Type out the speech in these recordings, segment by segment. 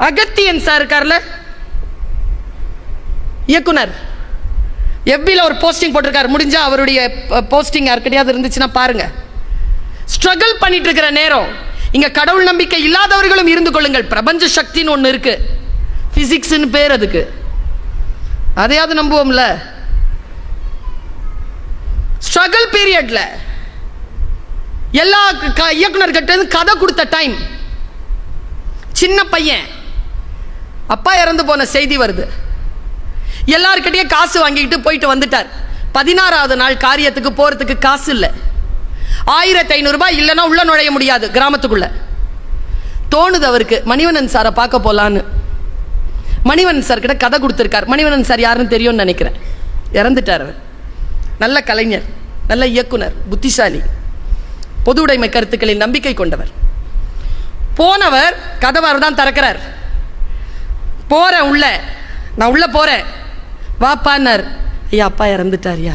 Agathiyan sir இருக்கார்ல, இயக்குனர், எஃபில ஒரு போஸ்டிங் போட்டிருக்காரு. முடிஞ்சா அவருடைய போஸ்டிங் யாருக்கிட்டையாவது இருந்துச்சுன்னா பாருங்க. ஸ்ட்ரகிள் பண்ணிட்டு இருக்கிற நேரம் இங்க கடவுள் நம்பிக்கை இல்லாதவர்களும் இருந்து கொள்ளுங்கள். பிரபஞ்ச சக்தின்னு ஒன்று இருக்கு, பிசிக்ஸ்னு பேர் அதுக்கு, அதையாவது நம்புவோம்ல. ஸ்ட்ரகிள் பீரியட்ல எல்லா இயக்குனர்கிட்ட கதை கொடுத்த டைம், சின்ன பையன் அப்பா இறந்து போன செய்தி வருது, எல்லார்கிட்டயே காசு வாங்கிட்டு போயிட்டு வந்துட்டார். 16வது நாள் காரியத்துக்கு போறதுக்கு காசு இல்லை. 1500 ரூபாய் இல்லைன்னா உள்ள நுழைய முடியாது கிராமத்துக்குள்ள. தோணுது அவருக்கு மணிவண்ணன் சாரை பார்க்க போலான்னு. மணிவண்ணன் சார் கிட்ட கதை கொடுத்துருக்கார். மணிவண்ணன் சார் யாருன்னு தெரியும்னு நினைக்கிறேன், இறந்துட்டார். நல்ல கலைஞர், நல்ல இயக்குனர், புத்திசாலி, பொது உடைமை கருத்துக்களில் நம்பிக்கை கொண்டவர். போனவர் கதவார் தான் திறக்கிறார். போறேன் உள்ள, நான் உள்ள போறேன், வாப்பான்னார். ஐயா அப்பா இறந்துட்டாரியா,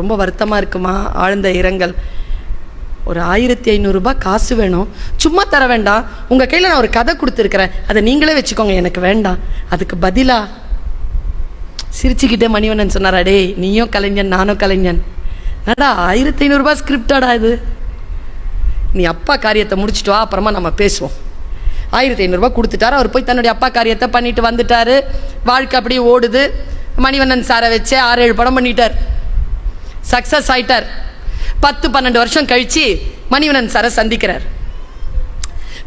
ரொம்ப வருத்தமா இருக்குமா, ஆழ்ந்த இரங்கல். ஒரு 1500 ரூபாய் காசு வேணும், சும்மா தர வேண்டாம், உங்க கையில் நான் ஒரு கதை கொடுத்துருக்கிறேன், அதை நீங்களே வச்சுக்கோங்க, எனக்கு வேண்டாம். அதுக்கு பதிலா சிரிச்சுக்கிட்டே மணிவண்ணன் சொன்னார், அடே நீயும் கலைஞன் நானும் கலைஞன், நடா 1500 ரூபாய் ஸ்கிரிப்டாடா இது, நீ அப்பா காரியத்தை முடிச்சுட்டு வா, அப்புறமா நம்ம பேசுவோம். 1500 ரூபாய் கொடுத்துட்டாரு. அவர் போய் தன்னுடைய அப்பா காரியத்தை பண்ணிட்டு வந்துட்டாரு. வாழ்க்கை அப்படியே ஓடுது. மணிவண்ணன் சாரை வச்சு 6-7 படம் பண்ணிட்டார், சக்சஸ் ஆயிட்டார். 10-12 வருஷம் கழிச்சு மணிவண்ணன் சாரை சந்திக்கிறார்.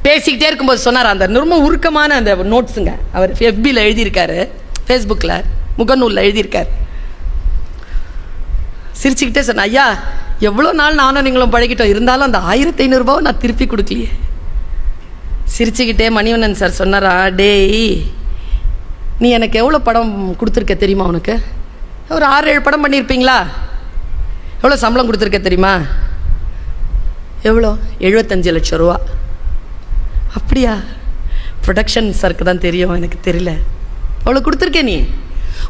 பேசிக்கிட்டே இருக்கும்போது சொன்னார், அந்த ரொம்ப உருக்கமான அந்த நோட்ஸுங்க அவர் எஃபியில் எழுதியிருக்காரு, ஃபேஸ்புக்கில் முகநூலில் எழுதியிருக்கார். சிரிச்சுக்கிட்டே சொன்ன, ஐயா எவ்வளோ நாள் நானும் நீங்களும் பழகிட்டோம், இருந்தாலும் அந்த 1500 ரூபாவை நான் திருப்பி கொடுக்கலையே. சிரிச்சுக்கிட்டே மணிவண்ணன் சார் சொன்னாரா, டேய் நீ எனக்கு எவ்வளோ படம் கொடுத்துருக்க தெரியுமா, உனக்கு ஒரு 6-7 படம் பண்ணியிருப்பீங்களா, எவ்வளோ சம்பளம் கொடுத்துருக்க தெரியுமா, எவ்வளோ 75 லட்சம் ரூபா. அப்படியா, ப்ரொடக்ஷன் சாருக்கு தான் தெரியும், எனக்கு தெரியல. அவ்வளோ கொடுத்துருக்கேன். நீ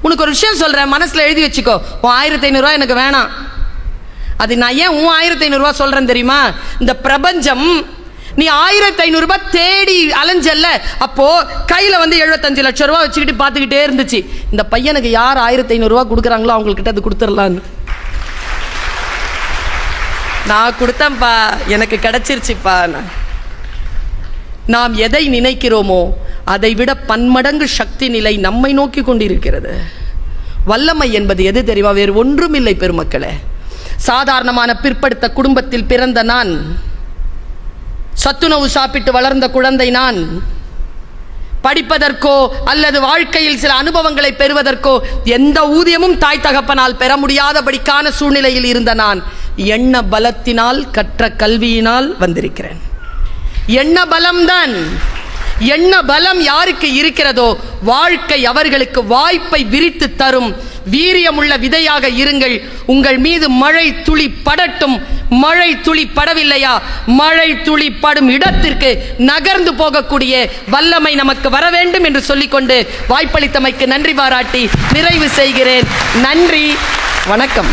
உனக்கு ஒரு விஷயம் சொல்கிறேன், மனசில் எழுதி வச்சுக்கோ, உன் 1500 ரூபா எனக்கு வேணாம். அது நான் ஏன் உன் 1500 ரூபா சொல்கிறேன் தெரியுமா, இந்த பிரபஞ்சம் நீ 1500 ரூபாய் தேடி அலைஞ்சல்ல, அப்போ கையில் வந்து 75 லட்சம் ரூபா வச்சுக்கிட்டு பார்த்துக்கிட்டே இருந்துச்சு. இந்த பையனுக்கு யார் 1500 ரூபா கொடுக்குறாங்களோ அவங்கக்கிட்ட அது கொடுத்துடலான்னு நான் கொடுத்தேன்ப்பா, எனக்கு கிடைச்சிருச்சுப்பா. நாம் எதை நினைக்கிறோமோ அதை விட பன்மடங்கு சக்தி நிலை நம்மை நோக்கி கொண்டிருக்கிறது. வல்லமை என்பது எது தெரியுமா, வேறு ஒன்றும் இல்லை பெருமக்களே. சாதாரணமான பிற்படுத்த குடும்பத்தில் பிறந்த நான், சத்துணவு சாப்பிட்டு வளர்ந்த குழந்தை நான், படிப்பதற்கோ அல்லது வாழ்க்கையில் சில அனுபவங்களை பெறுவதற்கோ எந்த ஊதியமும் தாய் தகப்பனால் பெற முடியாதபடிக்கான சூழ்நிலையில் இருந்த நான் எண்ண பலத்தினால் கற்ற கல்வியினால் வந்திருக்கிறேன். எண்ண பலம்தான். எண்ண பலம் யாருக்கு இருக்கிறதோ வாழ்க்கை அவர்களுக்கு வாய்ப்பை விரித்து தரும். வீரியமுள்ள விதையாக இருங்கள். உங்கள் மீது மழை துளி படட்டும். மழை துளி படவில்லையா, மழை துளி படும் இடத்திற்கு நகர்ந்து போகக்கூடிய வல்லமை நமக்கு வர வேண்டும் என்று சொல்லிக்கொண்டு வாய்ப்பளித்தமைக்கு நன்றி பாராட்டி நிறைவு செய்கிறேன். நன்றி, வணக்கம்.